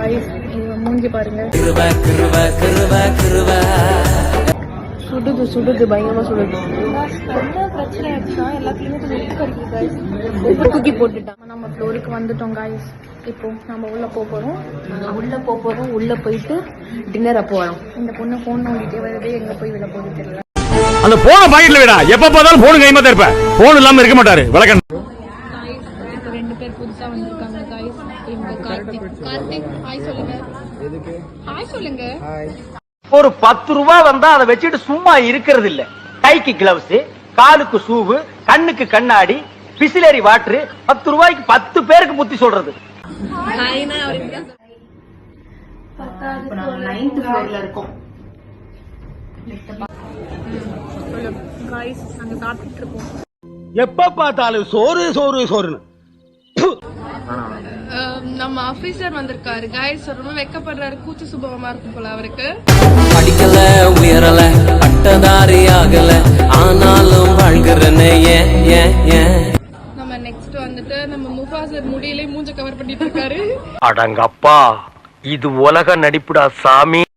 Guys மூஞ்சி பாருங்க சுடுது பயங்கரமா சுடுது. என்ன பிரச்சனை ஆச்சுன்னா எல்லாத்துலயுமே கொஞ்சம் தூக்கி போட்டுட்டாங்க. நம்ம ஃப்ளோருக்கு வந்துட்டோம் காய்ஸ். இப்போ நம்ம உள்ள போறோம். உள்ள போயிட்டு டின்னர் அப்போ வரோம். இந்த பொண்ணு போன் நோண்டிட்டே வருது, எங்க போய் விட போகுது தெரியல. அந்த போன பாக்கெட்ல விடா, எப்ப பார்த்தாலும் போன் கைமா தான் இருப்ப, போன் இல்லாம இருக்க மாட்டாரு விளக்கன். இப்போ 2 பேர் புதுசா வந்திருக்காங்க காய்ஸ். இவங்க கார்த்திக் ஹாய் சொல்லுங்க. ஹாய் சொல்லுங்க. ஒரு 10 ரூபாய் வந்தா அதை வச்சுட்டு சும்மா இருக்கிறது இல்ல. கைக்கு கிளவுஸ், காலுக்கு ஷூவு, கண்ணுக்கு கண்ணாடி, பிசிலரி வாட்டர். 10 ரூபாய்க்கு 10 பேருக்கு புத்தி சொல்றது. நாங்க 9th ஃப்ளோர்ல இருக்கோம். காய்ஸ் நாங்க சாப்பிட்டுட்டு இருக்கோம். எப்ப பார்த்தாலும் சோறுன்னு நம்ம ஆபீசர் வந்திருக்காரு காய்ஸ். ரொம்ப வெக்கப்படுறாரு, கூச்ச சுபாவமா இருக்கும் போல அவருக்கு. படிக்கல உயரல பட்டதாரி ஆகல ஆனாலும் வாழ்கிறனே நம்ம நெக்ஸ்ட் வந்துட்டு நம்ம முஃபாசர் முடியிலே மூஞ்ச கவர் பண்ணிட்டு இருக்காரு. அடங்கப்பா, இது உலக நடிப்புடா சாமி.